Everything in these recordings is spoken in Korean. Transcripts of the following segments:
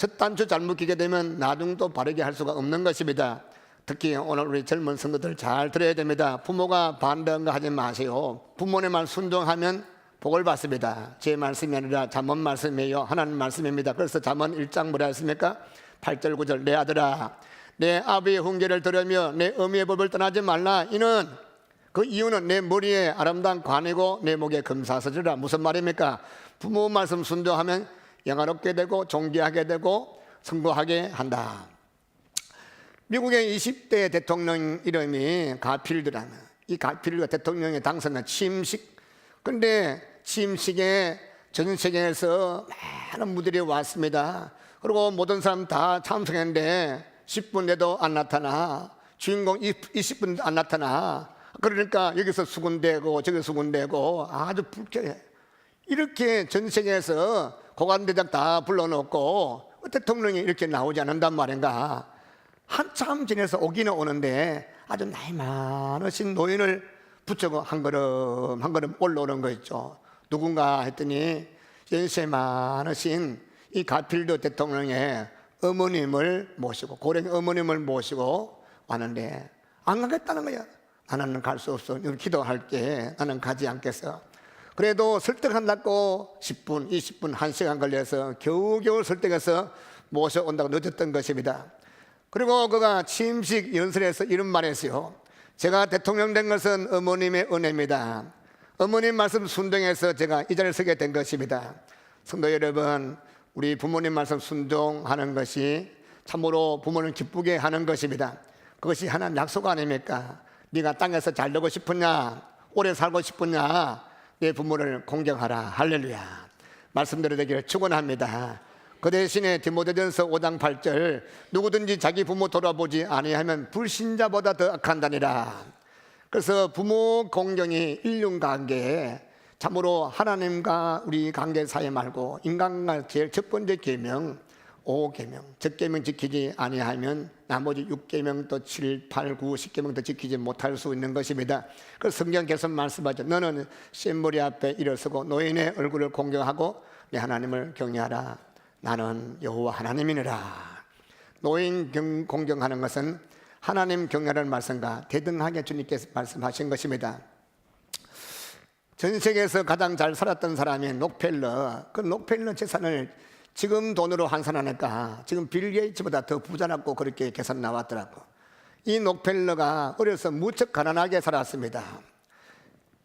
첫 단추 잘못 끼게 되면 나중도 바르게 할 수가 없는 것입니다. 특히 오늘 우리 젊은 성도들 잘 들어야 됩니다. 부모가 반대한 거 하지 마세요. 부모의 말 순종하면 복을 받습니다. 제 말씀이 아니라 잠언 말씀이에요. 하나님 말씀입니다. 그래서 잠언 1장 뭐라 했습니까? 8절 9절 내 아들아 내 아버지의 훈계를 들으며 내 어미의 법을 떠나지 말라. 이는 그 이유는 내 머리에 아름다운 관이고 내 목에 금사슬이라. 무슨 말입니까? 부모 말씀 순종하면 영화롭게 되고 존귀하게 되고 성공하게 한다. 미국의 20대 대통령 이름이 가필드라는, 이 가필드가 대통령에 당선한 취임식. 근데 취임식에 전 세계에서 많은 무들이 왔습니다. 그리고 모든 사람 다 참석했는데 10분 내도 안 나타나, 주인공 20분 안 나타나. 그러니까 여기서 수군대고 저기 수군대고 아주 불쾌해. 이렇게 전 세계에서 고관대장 다 불러놓고 대통령이 이렇게 나오지 않는단 말인가. 한참 지내서 오기는 오는데 아주 나이 많으신 노인을 붙잡고 한 걸음 한 걸음 올라오는 거 있죠. 누군가 했더니 연세 많으신 이 가필드 대통령의 어머님을 모시고, 고령 어머님을 모시고 왔는데 안 가겠다는 거야. 나는 갈 수 없어. 기도할게. 나는 가지 않겠어. 그래도 설득한다고 10분, 20분, 1시간 걸려서 겨우겨우 설득해서 모셔온다고 늦었던 것입니다. 그리고 그가 취임식 연설에서 이런 말 했어요. 제가 대통령 된 것은 어머님의 은혜입니다. 어머님 말씀 순종해서 제가 이 자리에 서게 된 것입니다. 성도 여러분, 우리 부모님 말씀 순종하는 것이 참으로 부모는 기쁘게 하는 것입니다. 그것이 하나님 약속 아닙니까? 네가 땅에서 잘 되고 싶으냐, 오래 살고 싶으냐, 내 부모를 공경하라. 할렐루야. 말씀대로 되기를 축원합니다. 그 대신에 디모데전서 5장 8절 누구든지 자기 부모 돌아보지 아니하면 불신자보다 더 악한다니라. 그래서 부모 공경이 인륜관계에 참으로 하나님과 우리 관계 사이 말고 인간과 제일 첫 번째 계명 5계명, 첫 계명 지키지 아니하면 나머지 6계명도 7, 8, 9, 10계명도 지키지 못할 수 있는 것입니다. 그래서 성경 계속 말씀하죠. 너는 샘머리 앞에 일어서고 노인의 얼굴을 공경하고 내 하나님을 경외하라. 나는 여호와 하나님이니라. 노인 공경하는 것은 하나님 경외하는 말씀과 대등하게 주님께서 말씀하신 것입니다. 전 세계에서 가장 잘 살았던 사람이 록펠러. 그 록펠러 재산을 지금 돈으로 환산하니까 지금 빌 게이츠보다 더 부자라고 그렇게 계산 나왔더라고. 이 록펠러가 어려서 무척 가난하게 살았습니다.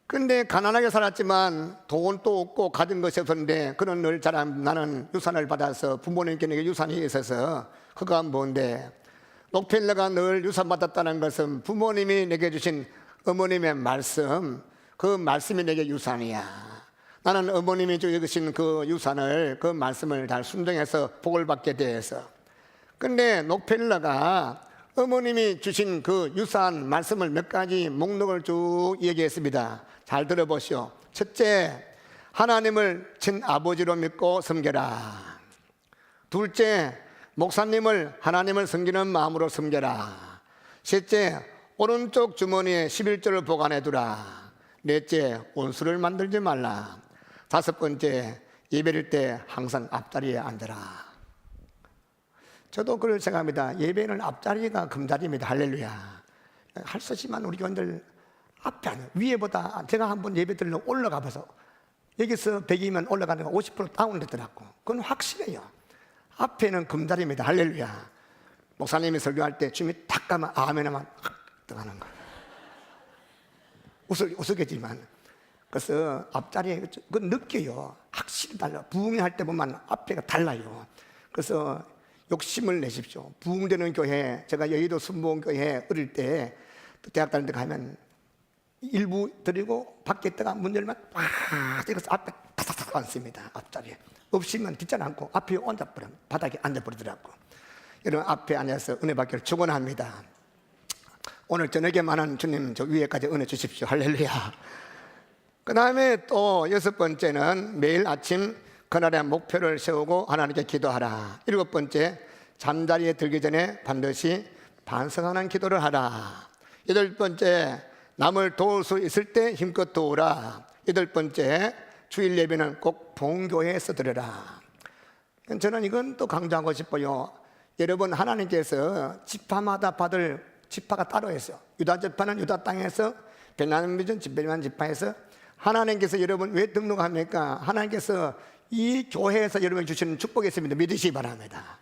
근데 가난하게 살았지만 돈도 없고 가진 것이 없었는데 그는 늘 자랑, 나는 유산을 받아서 부모님께 내게 유산이 있어서. 그가 뭔데? 록펠러가 늘 유산 받았다는 것은 부모님이 내게 주신 어머님의 말씀, 그 말씀이 내게 유산이야. 나는 어머님이 주신 그 유산을, 그 말씀을 잘 순종해서 복을 받게 되어서. 근데 록펠러가 어머님이 주신 그 유산 말씀을 몇 가지 목록을 쭉 얘기했습니다. 잘 들어보시오. 첫째, 하나님을 친아버지로 믿고 섬겨라. 둘째, 목사님을 하나님을 섬기는 마음으로 섬겨라. 셋째, 오른쪽 주머니에 11조를 보관해 두라. 넷째, 원수를 만들지 말라. 다섯 번째, 예배를 때 항상 앞자리에 앉아라. 저도 그걸 생각합니다. 예배는 앞자리가 금자리입니다. 할렐루야. 할 수 있지만 우리 교인들 앞에 앉아, 위에보다. 제가 한번 예배 드리러 올라가 봐서 여기서 100이면 올라가는 거 50% 다운되더라고. 그건 확실해요. 앞에는 금자리입니다. 할렐루야. 목사님이 설교할 때 주님이 탁 가면 아멘 하면 떠가는 거예요. 우스개지만. 그래서 앞자리에 그 느껴요. 확실히 달라. 부흥할 때 보면 앞에가 달라요. 그래서 욕심을 내십시오. 부흥되는 교회, 제가 여의도 순복음교회 어릴 때 대학 다닐 때 가면 일부 드리고 밖에 있다가 문 열면 팍 찍어서 앞에 타타타 앉습니다. 앞자리에. 없으면 뒷자리 앉고 앞에 앉아버려. 바닥에 앉아버리더라고. 여러분 앞에 앉아서 은혜 받기를 축원합니다. 오늘 저녁에만한 주님 저 위에까지 은혜 주십시오. 할렐루야. 그 다음에 또 여섯 번째는 매일 아침 그날의 목표를 세우고 하나님께 기도하라. 일곱 번째, 잠자리에 들기 전에 반드시 반성하는 기도를 하라. 여덟 번째, 남을 도울 수 있을 때 힘껏 도우라. 여덟 번째, 주일 예배는 꼭 본교회에서 드려라. 저는 이건 또 강조하고 싶어요. 여러분, 하나님께서 지파마다 받을 지파가 따로 있어요. 유다 지파는 유다 땅에서, 베냐민은 베냐민 지파에서. 하나님께서 여러분 왜 등록합니까? 하나님께서 이 교회에서 여러분 주시는 축복이 있습니다. 믿으시기 바랍니다.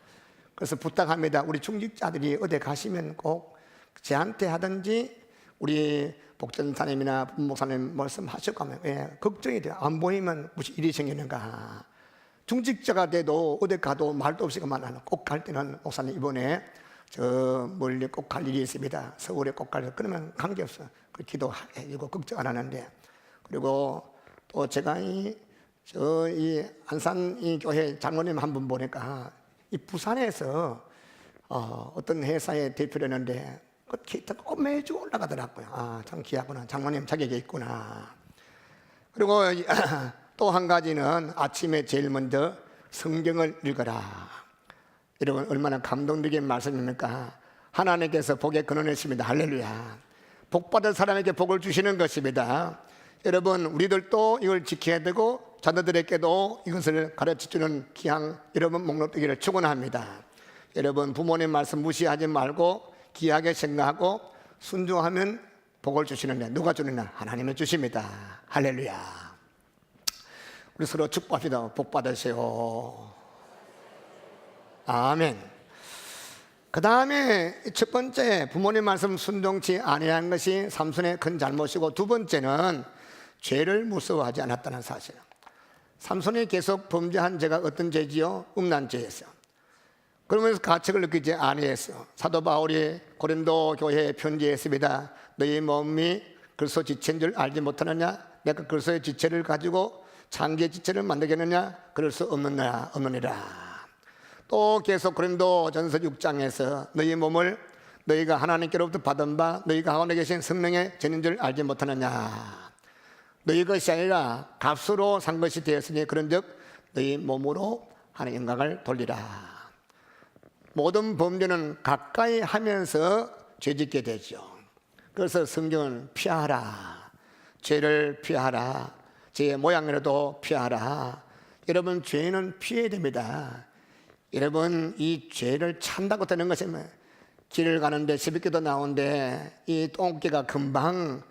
그래서 부탁합니다. 우리 중직자들이 어디 가시면 꼭 저한테 하든지 우리 복전사님이나 목사님 말씀하시고 하면 걱정이 돼요. 안 보이면 무슨 일이 생기는가. 중직자가 돼도 어디 가도 말도 없이 그만 꼭 갈 때는 목사님 이번에 저 멀리 꼭 갈 일이 있습니다. 서울에 꼭 가서 그러면 관계없어. 그 기도해주고 걱정 안 하는데. 그리고 또 제가 이 안산 이 교회 장로님 한 분 보니까 이 부산에서 어떤 회사의 대표였는데 그 기타가 매주 올라가더라고요. 아, 참 귀하구나. 장로님 자격이 있구나. 그리고 또 한 가지는 아침에 제일 먼저 성경을 읽어라. 여러분 얼마나 감동적인 말씀입니까? 하나님께서 복에 근원이십니다. 할렐루야. 복받은 사람에게 복을 주시는 것입니다. 여러분 우리들도 이걸 지켜야 되고 자녀들에게도 이것을 가르쳐주는 귀한 여러분 목록 되기를 축원합니다. 여러분 부모님 말씀 무시하지 말고 귀하게 생각하고 순종하면 복을 주시는데 누가 주느냐? 하나님이 주십니다. 할렐루야. 우리 서로 축복합시다. 복 받으세요. 아멘. 그 다음에 첫 번째 부모님 말씀 순종치 아니한 것이 삼손의 큰 잘못이고, 두 번째는 죄를 무서워하지 않았다는 사실. 삼손이 계속 범죄한 죄가 어떤 죄지요? 음란죄였어요. 그러면서 가책을 느끼지 아니했어. 사도 바울이 고린도 교회에 편지했습니다. 너희 몸이 그리스도 지체인 줄 알지 못하느냐? 내가 그리스도의 지체를 가지고 창기의 지체를 만들겠느냐? 그럴 수 없느니라. 또 계속 고린도 전서 6장에서 너희 몸을 너희가 하나님께로부터 받은 바 너희 가운데 계신 성령의 전인 줄 알지 못하느냐? 너희 것이 아니라 값으로 산 것이 되었으니 그런즉 너희 몸으로 하나님의 영광을 돌리라. 모든 범죄는 가까이 하면서 죄짓게 되죠. 그래서 성경은 피하라. 죄를 피하라. 죄의 모양이라도 피하라. 여러분 죄는 피해야 됩니다. 여러분 이 죄를 찬다고 되는 것이 길을 가는데 새벽기도 나오는데 이 똥개가 금방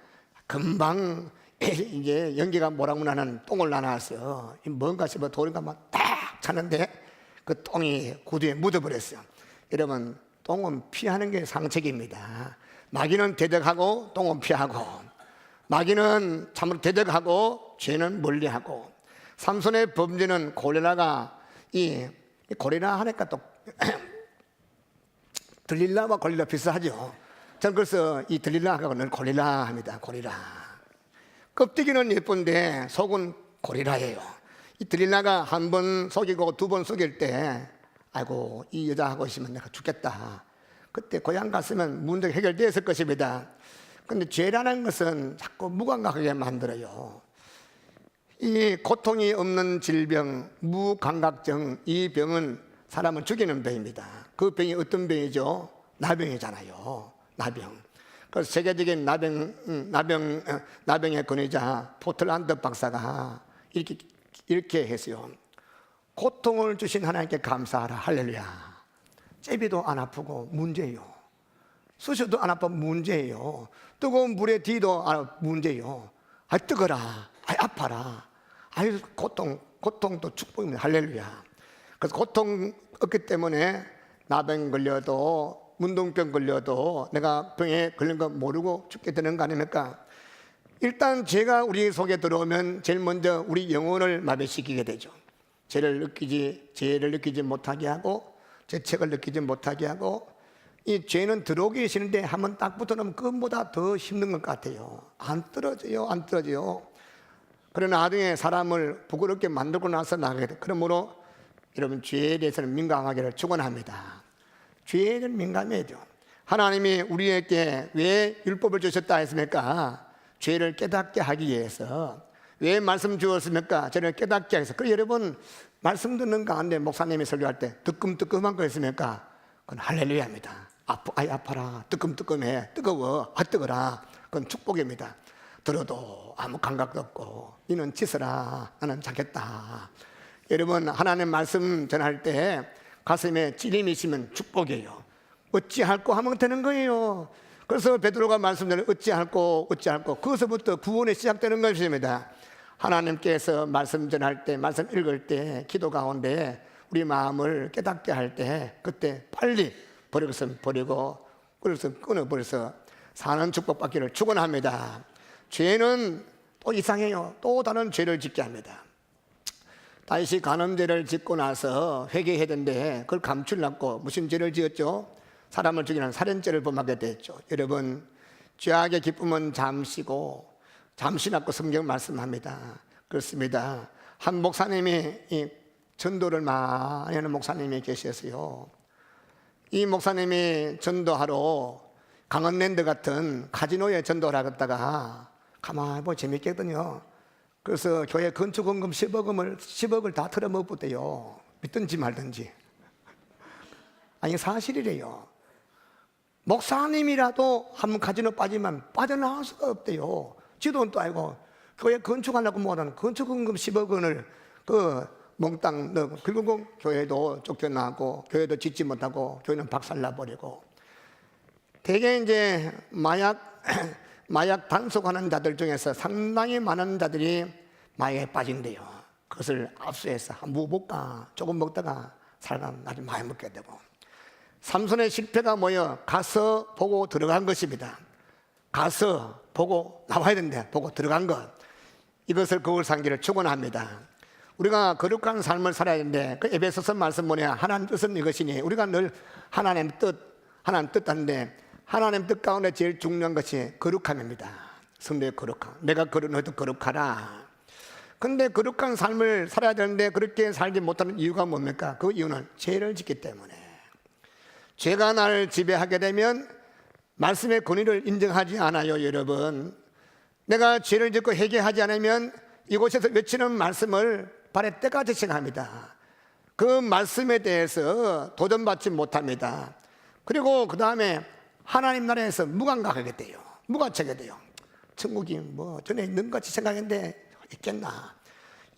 이제 연기가 모락무 나는 똥을 나놨어요. 뭔가 싶어 돌인가 막 딱 차는데 그 똥이 구두에 묻어버렸어요. 여러분 똥은 피하는 게 상책입니다. 마귀는 대적하고 똥은 피하고, 마귀는 참으로 대적하고 죄는 멀리하고. 삼손의 범죄는 고릴라가 이 고릴라 하니까 또 들릴라와 고릴라 비슷하죠. 저는 그래서 이 들릴라하고는 고릴라 합니다. 고릴라. 껍데기는 예쁜데 속은 고릴라예요. 이 들릴라가 한 번 속이고 두 번 속일 때 아이고 이 여자하고 있으면 내가 죽겠다. 그때 고향 갔으면 문제가 해결되었을 것입니다. 그런데 죄라는 것은 자꾸 무감각하게 만들어요. 이 고통이 없는 질병, 무감각증, 이 병은 사람을 죽이는 병입니다. 그 병이 어떤 병이죠? 나병이잖아요. 나병. 그래서 세계적인 나병의 권위자 포틀란드 박사가 이렇게 했어요. 고통을 주신 하나님께 감사하라. 할렐루야. 제비도 안 아프고 문제예요. 쑤셔도 안 아파 문제예요. 뜨거운 물에 뒤도 문제예요. 아 뜨거라. 아 아파라. 아유 고통도 축복입니다. 할렐루야. 그래서 고통 없기 때문에 나병 걸려도 문둥병 걸려도 내가 병에 걸린 거 모르고 죽게 되는 거 아닙니까? 일단 죄가 우리 속에 들어오면 제일 먼저 우리 영혼을 마비시키게 되죠. 죄를 느끼지 못하게 하고 죄책을 느끼지 못하게 하고, 이 죄는 들어오기 싫은데 한번 딱 붙어놓으면 그것보다 더 힘든 것 같아요. 안 떨어져요. 그러나 나중에 사람을 부끄럽게 만들고 나서 나가게 돼. 그러므로 여러분 죄에 대해서는 민감하기를 축원합니다. 죄에는 민감해야죠. 하나님이 우리에게 왜 율법을 주셨다 했습니까? 죄를 깨닫게 하기 위해서. 왜 말씀 주었습니까? 죄를 깨닫게 해서. 그래서 여러분 말씀 듣는 가운데 목사님이 설교할 때 뜨끔뜨끔한 거 있습니까? 그건 할렐루야입니다. 아이 아파라. 뜨끔뜨끔해. 뜨거워. 아 뜨거라. 그건 축복입니다. 들어도 아무 감각도 없고 이는 씻어라. 나는 자겠다. 여러분, 하나님 말씀 전할 때 가슴에 찔림이 있으면 축복이에요. 어찌할꼬 하면 되는 거예요. 그래서 베드로가 말씀 전에 어찌할꼬 그것부터 구원이 시작되는 것입니다. 하나님께서 말씀 전할 때, 말씀 읽을 때, 기도 가운데 우리 마음을 깨닫게 할 때 그때 빨리 버릴 것은 버리고 끊을 끊어버려서 사는 축복받기를 축원합니다. 죄는 또 이상해요. 또 다른 죄를 짓게 합니다. 다시 간음죄를 짓고 나서 회개해야 되는데 그걸 감추려고 무슨 죄를 지었죠? 사람을 죽이는 살인죄를 범하게 됐죠. 여러분, 죄악의 기쁨은 잠시고 잠시라고 성경 말씀합니다. 그렇습니다. 한 목사님이 이 전도를 많이 하는 목사님이 계셨어요. 이 목사님이 전도하러 강원랜드 같은 카지노에 전도를 하다가 가만히 보면 재밌겠거든요. 그래서 교회 건축원금 10억을 다 털어먹었대요. 믿든지 말든지. 아니, 사실이래요. 목사님이라도 한번 카지노 빠지면 빠져나올 수가 없대요. 지도도 알고 교회 건축하려고 모아놓은 건축원금 10억 원을 그 몽땅 넣고, 결국 교회도 쫓겨나고 교회도 짓지 못하고 교회는 박살나버리고, 대개 이제 마약 단속하는 자들 중에서 상당히 많은 자들이 마약에 빠진대요. 그것을 압수해서 뭐 먹까 조금 먹다가 살다 나중에 많이 먹게 되고, 삼손의 실패가 뭐예요? 가서 보고 들어간 것입니다. 가서 보고 나와야 된대. 보고 들어간 것, 이것을 거울 상기를 축원합니다. 우리가 거룩한 삶을 살아야 되는데 그 에베소서 말씀 뭐냐? 하나님 뜻은 이것이니, 우리가 늘 하나님 뜻 하는데 하나님 뜻 가운데 제일 중요한 것이 거룩함입니다. 성도의 거룩함. 내가 너희도 거룩하라. 근데 거룩한 삶을 살아야 되는데 그렇게 살지 못하는 이유가 뭡니까? 그 이유는 죄를 짓기 때문에. 죄가 나를 지배하게 되면 말씀의 권위를 인정하지 않아요. 여러분, 내가 죄를 짓고 회개하지 않으면 이곳에서 외치는 말씀을 발에 때까지 생각합니다. 그 말씀에 대해서 도전받지 못합니다. 그리고 그 다음에 하나님 나라에서 무감각하게 돼요. 무가치하게 돼요. 천국이 뭐 전에 있는 것 같이 생각했는데 있겠나.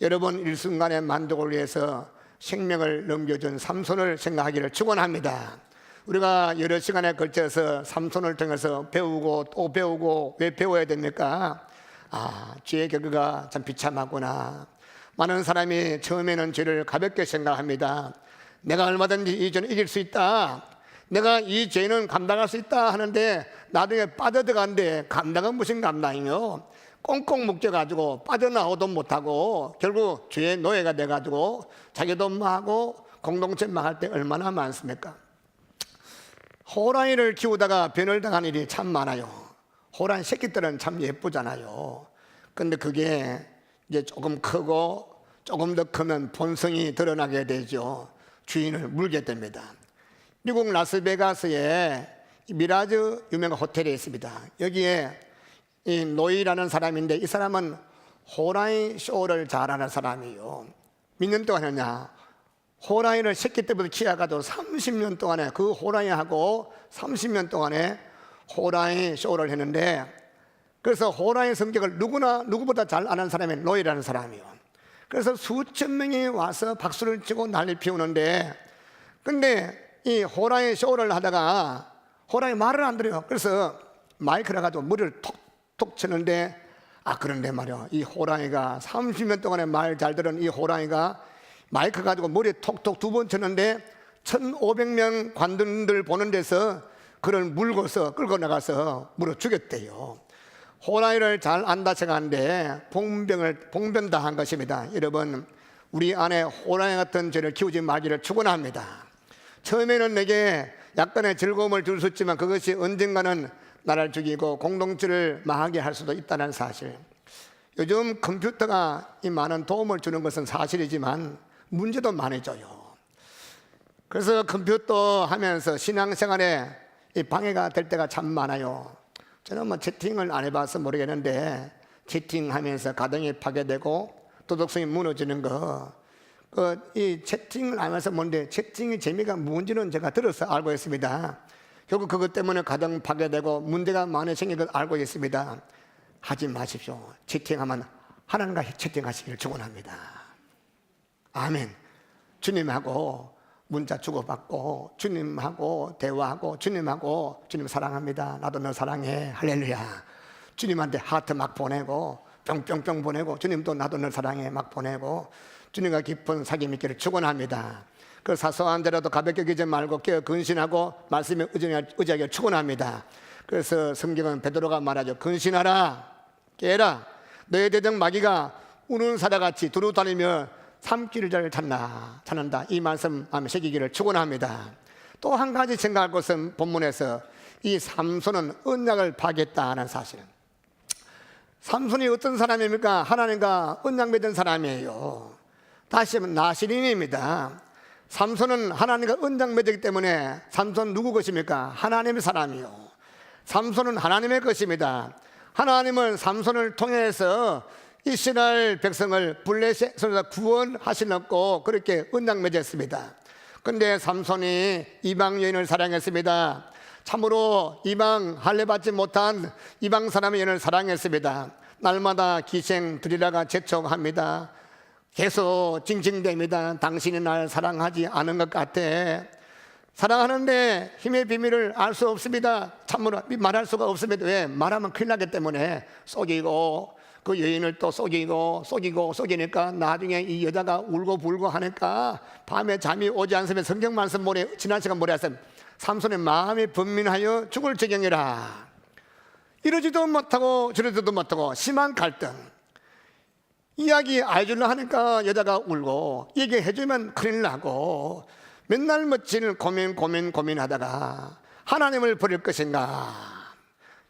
여러분, 일순간의 만족을 위해서 생명을 넘겨준 삼손을 생각하기를 축원합니다. 우리가 여러 시간에 걸쳐서 삼손을 통해서 배우고 또 배우고, 왜 배워야 됩니까? 죄의 결과가 참 비참하구나. 많은 사람이 처음에는 죄를 가볍게 생각합니다. 내가 얼마든지 이 죄는 이길 수 있다, 내가 이 죄는 감당할 수 있다 하는데 나중에 빠져들어간데 감당은 무슨 감당이요? 꽁꽁 묶여가지고 빠져나오도 못하고 결국 죄의 노예가 돼가지고 자기도 망하고 공동체 망할 때 얼마나 많습니까? 호랑이를 키우다가 변을 당한 일이 참 많아요. 호랑이 새끼들은 참 예쁘잖아요. 근데 그게 이제 조금 크고 조금 더 크면 본성이 드러나게 되죠. 주인을 물게 됩니다. 미국 라스베가스에 미라즈 유명한 호텔이 있습니다. 여기에 이 노이라는 사람인데, 이 사람은 호랑이 쇼를 잘하는 사람이에요. 몇 년 동안 했냐? 호랑이를 새끼 때부터 키워가지고 30년 동안에 그 호랑이하고 30년 동안에 호랑이 쇼를 했는데, 그래서 호랑이 성격을 누구보다 잘 아는 사람이 노이라는 사람이에요. 그래서 수천 명이 와서 박수를 치고 난리 피우는데, 근데 이 호랑이 쇼를 하다가 호랑이 말을 안 들어요. 그래서 마이크를 가지고 머리를 톡톡 치는데, 그런데 말이야, 이 호랑이가 30년 동안에 말 잘 들은 이 호랑이가 마이크 가지고 머리에 톡톡 2번 쳤는데 1,500명 관중들 보는 데서 그를 물고서 끌고 나가서 물어 죽였대요. 호랑이를 잘 안다 생각하는데 봉변당한 것입니다. 여러분, 우리 안에 호랑이 같은 죄를 키우지 말기를 축원합니다. 처음에는 내게 약간의 즐거움을 줄 수 있지만 그것이 언젠가는 나를 죽이고 공동체를 망하게 할 수도 있다는 사실. 요즘 컴퓨터가 이 많은 도움을 주는 것은 사실이지만 문제도 많아져요. 그래서 컴퓨터 하면서 신앙생활에 이 방해가 될 때가 참 많아요. 저는 뭐 채팅을 안 해봐서 모르겠는데, 채팅하면서 가정이 파괴되고 도덕성이 무너지는 거, 이 채팅을 하면서 뭔데 채팅의 재미가 뭔지는 제가 들어서 알고 있습니다. 결국 그것 때문에 가정 파괴되고 문제가 많이 생긴 걸 알고 있습니다. 하지 마십시오. 채팅하면 하나님과 채팅하시기를 축원합니다. 아멘. 주님하고 문자 주고받고 주님하고 대화하고 주님하고 주님 사랑합니다. 나도 너 사랑해. 할렐루야. 주님한테 하트 막 보내고 뿅뿅뿅 보내고 주님도 나도 너 사랑해 막 보내고 주님과 깊은 사귐 있기를 축원합니다. 그 사소한 데라도 가볍게 여기지 말고 깨어 근신하고 말씀에 의지하게 축원합니다. 그래서 성경은 베드로가 말하죠. 근신하라 깨라 너의 대적 마귀가 우는 사자같이 두루 다니며 삼키를 잘 찾는다. 이 말씀 새기기를 축원합니다. 또 한 가지 생각할 것은 본문에서 이 삼손은 언약을 파괴했다는 사실은 삼손이 어떤 사람입니까? 하나님과 언약 맺은 사람이에요. 다시 한번 나시린입니다. 삼손은 하나님과 언약 맺었기 때문에 삼손 누구 것입니까? 하나님의 사람이요. 삼손은 하나님의 것입니다. 하나님은 삼손을 통해서 이스라엘 백성을 블레셋에서 구원하시려고 그렇게 언약 맺었습니다. 그런데 삼손이 이방 여인을 사랑했습니다. 참으로 이방 할례받지 못한 이방 사람의 여인을 사랑했습니다. 날마다 기생 드리라가 재촉합니다. 계속 징징댑니다. 당신이 날 사랑하지 않은 것 같아. 사랑하는데 힘의 비밀을 알 수 없습니다. 참으로 말할 수가 없습니다. 왜? 말하면 큰일 나기 때문에 속이고 그 여인을 또 속이니까 나중에 이 여자가 울고 불고 하니까 밤에 잠이 오지 않으면 성경 말씀 모래 지난 시간 모래 했으면 삼손의 마음이 번민하여 죽을 지경이라. 이러지도 못하고 저러지도 못하고 심한 갈등. 이야기 알려주려 하니까 여자가 울고 얘기해주면 큰일 나고 맨날 멋진 고민하다가 하나님을 버릴 것인가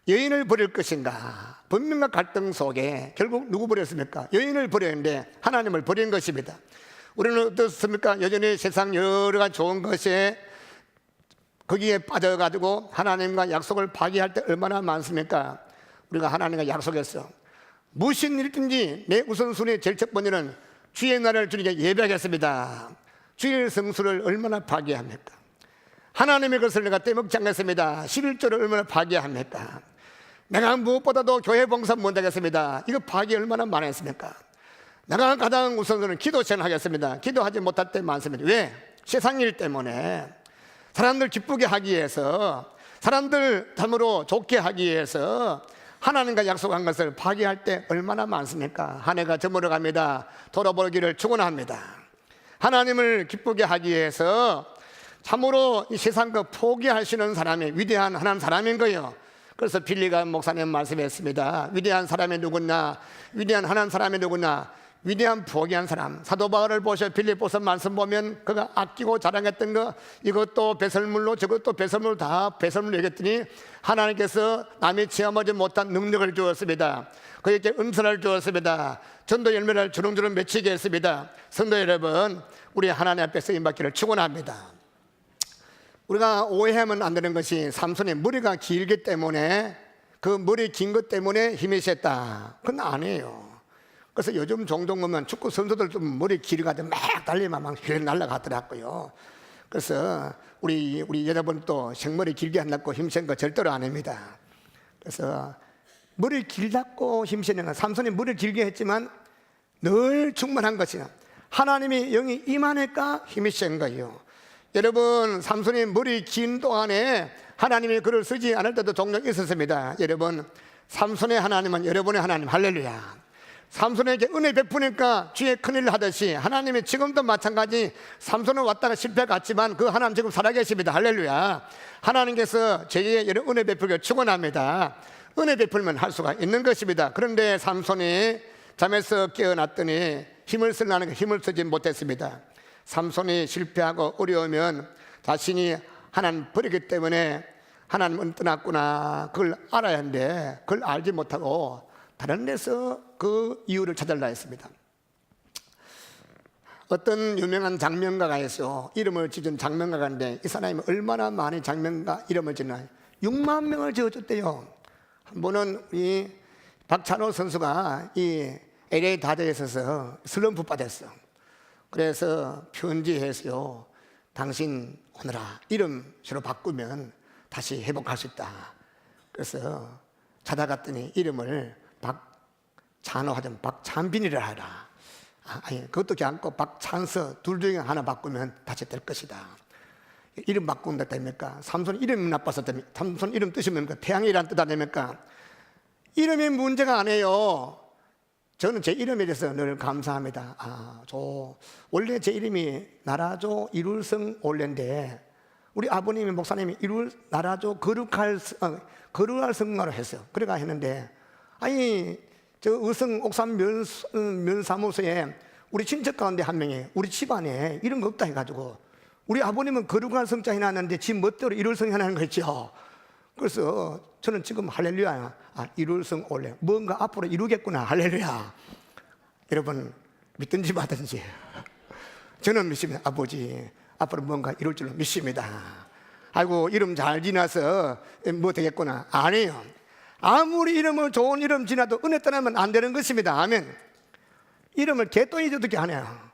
여인을 버릴 것인가 번민과 갈등 속에 결국 누구 버렸습니까? 여인을 버렸는데 하나님을 버린 것입니다. 우리는 어떻습니까? 여전히 세상 여러 가지 좋은 것에 거기에 빠져가지고 하나님과 약속을 파기할 때 얼마나 많습니까? 우리가 하나님과 약속했어. 무슨 일든지 내 우선순위 제일 첫 번째는 주의 날을 주님께 예배하겠습니다. 주의 성수를 얼마나 파괴합니까? 하나님의 것을 내가 떼먹지 않겠습니다. 11조를 얼마나 파괴합니까? 내가 무엇보다도 교회 봉사 못하겠습니다. 이거 파괴 얼마나 많았습니까? 내가 가장 우선순위는 기도 시작하겠습니다. 기도하지 못할 때 많습니다. 왜? 세상 일 때문에 사람들 기쁘게 하기 위해서 사람들 참으로 좋게 하기 위해서 하나님과 약속한 것을 파기할 때 얼마나 많습니까? 한 해가 저물어 갑니다. 돌아보기를 축원합니다. 하나님을 기쁘게 하기 위해서 참으로 이 세상 거 포기하시는 사람이 위대한 하나님 사람인 거예요. 그래서 빌리가 목사님 말씀했습니다. 위대한 사람이 누구냐? 위대한 하나님 사람이 누구냐? 위대한 포기한 사람. 사도 바울을 보셔 빌립보서 말씀 보면 그가 아끼고 자랑했던 거 이것도 배설물로 저것도 배설물 다 배설물로 얘기했더니 하나님께서 남이 체험하지 못한 능력을 주었습니다. 그에게 은사를 주었습니다. 전도 열매를 주렁주렁 맺히게 했습니다. 성도 여러분, 우리 하나님 앞에 쓰임받기를 축원합니다. 우리가 오해하면 안 되는 것이 삼손의 머리가 길기 때문에 그 머리 긴 것 때문에 힘이 셌다. 그건 아니에요. 그래서 요즘 종종 보면 축구 선수들 좀 머리 길어가지고 막 달리면 막 휘 날아가더라고요. 그래서 우리 여러분도 생머리 길게 한다고 힘센 거 절대로 안 합니다. 그래서 머리 길다고 힘쓰는 건 삼손이 머리 길게 했지만 늘 충만한 것이야. 하나님이 영이 임하니까 힘이 센 거예요. 여러분, 삼손이 머리 긴 동안에 하나님이 그를 쓰지 않을 때도 종종 있었습니다. 여러분, 삼손의 하나님은 여러분의 하나님. 할렐루야. 삼손에게 은혜 베푸니까 주의 큰일을 하듯이 하나님이 지금도 마찬가지 삼손은 왔다가 실패 갔지만 그 하나님 지금 살아계십니다. 할렐루야. 하나님께서 저에게 은혜 베풀기를 축원합니다. 은혜 베풀면 할 수가 있는 것입니다. 그런데 삼손이 잠에서 깨어났더니 힘을 쓰려는 힘을 쓰지 못했습니다. 삼손이 실패하고 어려우면 자신이 하나님 버리기 때문에 하나님은 떠났구나 그걸 알아야 하는데 그걸 알지 못하고 다른 데서 그 이유를 찾으려 했습니다. 어떤 유명한 장명가가 있어. 이름을 지은 장명가가 있는데 이 사람이 얼마나 많이 장명가 이름을 지나 6만 명을 지어줬대요. 한 번은 이 박찬호 선수가 이 LA 다저에 있어서 슬럼프 빠졌어. 그래서 편지해서요, 당신 오너라 이름으로 바꾸면 다시 회복할 수 있다. 그래서 찾아갔더니 이름을 박찬호 하든 박찬빈이라 하라. 아니, 그것도 괜찮고 박찬서 둘 중에 하나 바꾸면 다시 될 것이다. 이름 바꾼다 됩니까? 삼손 이름 나빠서 됩니까? 삼손 이름 뜻이 뭡니까? 태양이란 뜻 아닙니까? 이름이 문제가 아니에요. 저는 제 이름에 대해서 늘 감사합니다. 원래 제 이름이 나라조 이룰성 올레인데 우리 아버님이 목사님이 나라조 거룩할 성가로 했어요. 그래가 했는데 아니 저 의성 옥산 면사무소에 우리 친척 가운데 한 명이 우리 집안에 이런 거 없다 해가지고 우리 아버님은 거룩할 성자 해놨는데 지 멋대로 이룰성 해놨는 거 있죠. 그래서 저는 지금 할렐루야, 이룰성 올레 뭔가 앞으로 이루겠구나, 할렐루야. 여러분 믿든지 마든지 저는 믿습니다. 아버지 앞으로 뭔가 이룰 줄로 믿습니다. 아이고 이름 잘 지나서 뭐 되겠구나. 아니에요. 아무리 이름을 좋은 이름 지나도 은혜 떠나면 안 되는 것입니다. 아멘. 이름을 개똥이 어떻게 하냐.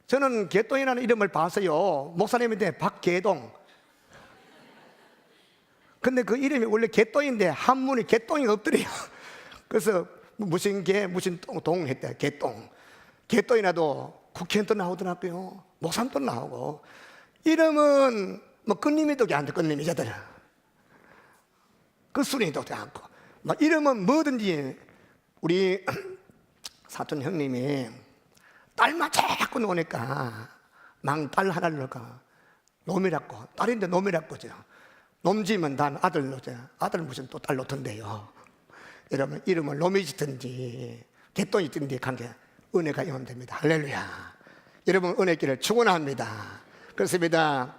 저는 개똥이라는 이름을 봤어요. 목사님인데 박개동. 근데 그 이름이 원래 개똥인데 한문이 개똥이가 없더래요. 그래서 무슨 개 무슨 동 했대. 개똥. 개똥이라도 국회의원도 나오더라고요. 목사님도 나오고. 이름은 뭐 끝님이도 괜찮대. 끝님이자들 끝순이도 괜찮고 막 이름은 뭐든지. 우리 사촌 형님이 딸만 자꾸 노니까 망딸 하나를 넣을까 놈이라고. 딸인데 놈이라고. 놈 지면 난 아들 놓자. 아들 무슨 또 딸 놓던데요. 여러분 이름을 놈이 짓든지 개똥이 짓든지 관계 은혜가 임함됩니다. 할렐루야. 여러분 은혜길을 축원합니다. 그렇습니다.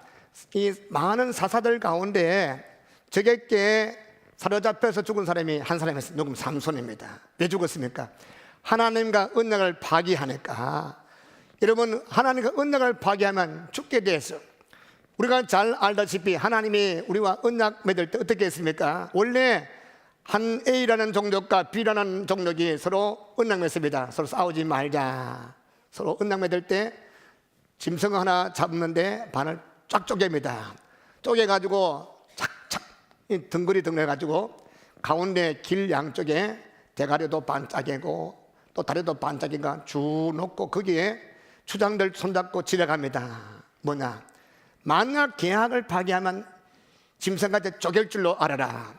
이 많은 사사들 가운데 적에게 사로잡혀서 죽은 사람이 한 사람이었어요. 누구면 삼손입니다. 왜 죽었습니까? 하나님과 언약을 파기하니까. 여러분 하나님과 언약을 파기하면 죽게 돼서 우리가 잘 알다시피 하나님이 우리와 언약 맺을 때 어떻게 했습니까? 원래 한 A라는 종족과 B라는 종족이 서로 언약 맺습니다. 서로 싸우지 말자. 서로 언약 맺을 때 짐승 하나 잡는데 반을 쫙 쪼갭니다. 쪼개가지고 착착 덩그리 덩그려가지고 가운데 길 양쪽에 대가리도 반짝이고 또 다리도 반짝이가 쭉 놓고 거기에 추장들 손잡고 지나갑니다. 뭐냐? 만약 계약을 파기하면 짐승같이 쪼갤 줄로 알아라.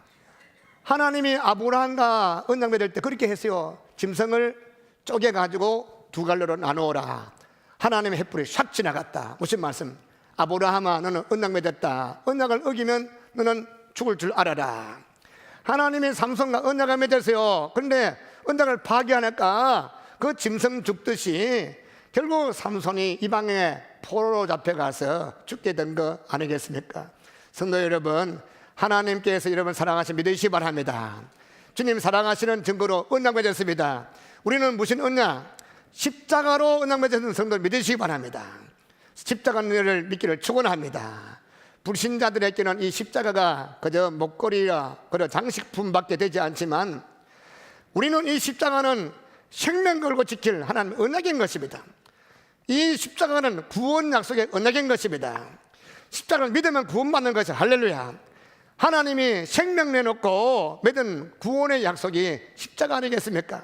하나님이 아브라함과 언약 맺을 때 그렇게 했어요. 짐승을 쪼개가지고 두 갈래로 나누어라. 하나님의 횃불이 샥 지나갔다. 무슨 말씀? 아브라함아 너는 언약 맺었다. 언약을 어기면 너는 죽을 줄 알아라. 하나님이 삼손과 언약을 맺었어요. 그런데 언약을 파기하니까 그 짐승 죽듯이 결국 삼손이 이방에 포로로 잡혀가서 죽게 된 거 아니겠습니까? 성도 여러분, 하나님께서 여러분 사랑하시 믿으시기 바랍니다. 주님 사랑하시는 증거로 언약 맺었습니다. 우리는 무슨 언약? 십자가로 언약 맺었는 성도를 믿으시기 바랍니다. 십자가를 믿기를 축원합니다. 불신자들에게는 이 십자가가 그저 목걸이와 그저 장식품밖에 되지 않지만 우리는 이 십자가는 생명 걸고 지킬 하나님의 언약인 것입니다. 이 십자가는 구원 약속의 언약인 것입니다. 십자가를 믿으면 구원받는 것이 할렐루야. 하나님이 생명 내놓고 맺은 구원의 약속이 십자가 아니겠습니까?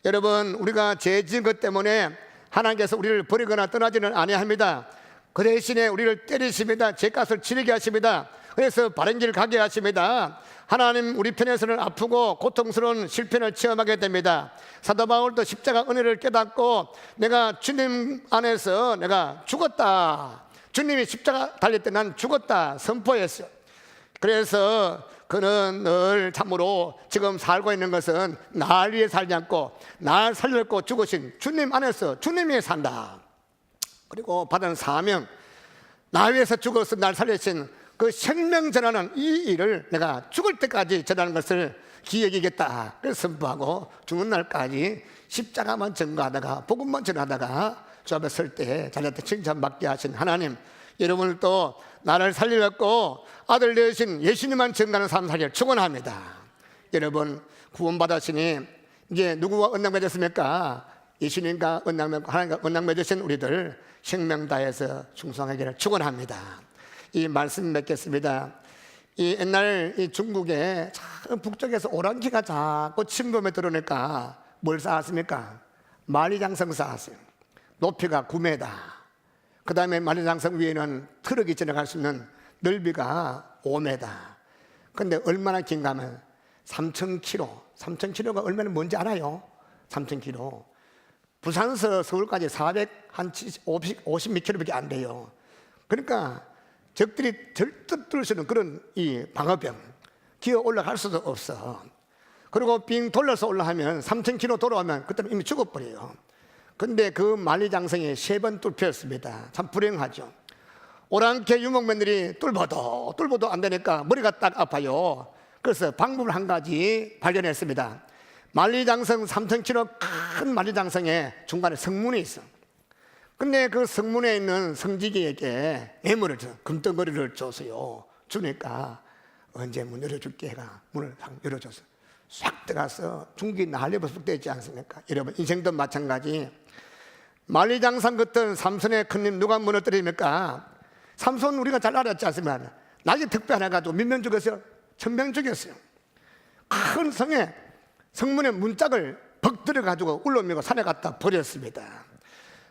여러분 우리가 죄 지은 것 때문에 하나님께서 우리를 버리거나 떠나지는 아니합니다. 그 대신에 우리를 때리십니다. 죄값을 치르게 하십니다. 그래서 바른 길 가게 하십니다. 하나님 우리 편에서는 아프고 고통스러운 실패를 체험하게 됩니다. 사도 바울도 십자가 은혜를 깨닫고 내가 주님 안에서 내가 죽었다. 주님이 십자가 달릴 때 난 죽었다 선포했어요. 그래서 그는 늘 참으로 지금 살고 있는 것은 날 위해 살지 않고 날 살렸고 죽으신 주님 안에서 주님 위해 산다. 그리고 받은 사명, 나 위해서 죽어서 날 살리신 그 생명 전하는 이 일을 내가 죽을 때까지 전하는 것을 기억이겠다. 그래서 선포하고 죽는 날까지 십자가만 전가하다가 복음만 전하다가 주 앞에 설 때 자기한테 칭찬받게 하신 하나님, 여러분을 또 나를 살리려고 아들 되신 예수님만 전가하는 삶 살기를 축원합니다. 여러분 구원받았으니 이제 누구와 언약 맺었습니까? 예수님과 언약 맺고 하나님과 언약 맺으신 우리들 생명 다해서 충성하기를 축원합니다. 이 말씀 맺겠습니다. 이 옛날 이 중국에 북쪽에서 오랑캐가 자꾸 침범에 들어오니까 뭘 쌓았습니까? 만리장성 쌓았어요. 높이가 9m. 그 다음에 만리장성 위에는 트럭이 지나갈 수 있는 넓이가 5m. 근데 얼마나 긴가 하면 3,000km. 3,000km가 얼마나 뭔지 알아요? 3,000km. 부산에서 서울까지 450몇 킬로밖에 안 돼요. 그러니까 적들이 절대 뚫을 수 있는 그런 이 방어벽, 기어 올라갈 수도 없어. 그리고 빙 돌려서 올라가면 3,000km 돌아오면 그때는 이미 죽어버려요. 근데 그 만리장성이 3번 뚫혔습니다. 참 불행하죠. 오랑캐 유목민들이 뚫어도 안 되니까 머리가 딱 아파요. 그래서 방법을 한 가지 발견했습니다. 만리장성 3,000km 큰 만리장성에 중간에 성문이 있어. 근데 그 성문에 있는 성지기에게 뇌물을 줘, 금덩어리를 줬어요. 주니까 언제 문 열어줄게 해가 문을 열어줘서 싹 들어가서 중기 날려버섯 되지 않습니까? 여러분 인생도 마찬가지. 만리장성 같은 삼손의 큰님 누가 무너뜨립니까? 삼손 우리가 잘 알았지 않습니까? 날개 특배 하나 가지고 몇 명 죽였어요? 1,000명 죽였어요. 큰 성에 성문에 문짝을 벅 들여가지고 울러밀고 산에 갖다 버렸습니다.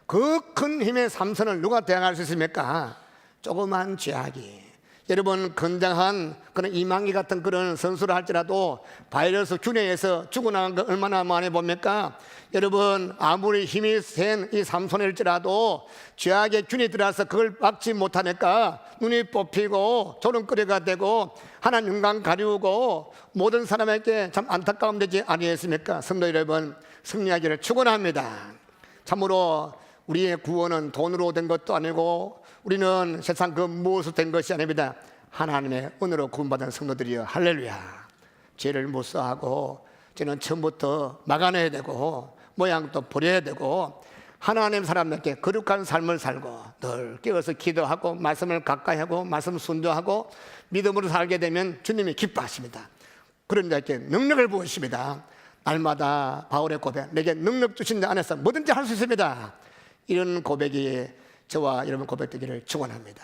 그 큰 힘의 삼손을 누가 대항할 수 있습니까? 조그만 죄악이. 여러분 건장한 그런 이만기 같은 그런 선수를 할지라도 바이러스 균해에서 죽어나간 거 얼마나 많이 봅니까? 여러분 아무리 힘이 센 이 삼손일지라도 죄악의 균이 들어와서 그걸 막지 못하니까 눈이 뽑히고 조롱거리가 되고 하나님 영광 가리우고 모든 사람에게 참 안타까움 되지 아니했습니까? 성도 여러분 승리하기를 축원합니다. 참으로 우리의 구원은 돈으로 된 것도 아니고 우리는 세상 그 무엇으로 된 것이 아닙니다. 하나님의 은혜로 구원받은 성도들이여 할렐루야. 죄를 못 사하고 죄는 처음부터 막아내야 되고 모양도 버려야 되고 하나님 사람들께 거룩한 삶을 살고 늘 깨어서 기도하고 말씀을 가까이 하고 말씀 순종하고 믿음으로 살게 되면 주님이 기뻐하십니다. 그런 자에게 능력을 부으십니다. 날마다 바울의 고백, 내게 능력 주신 자 안에서 뭐든지 할 수 있습니다. 이런 고백이 저와 여러분 고백되기를 축원합니다.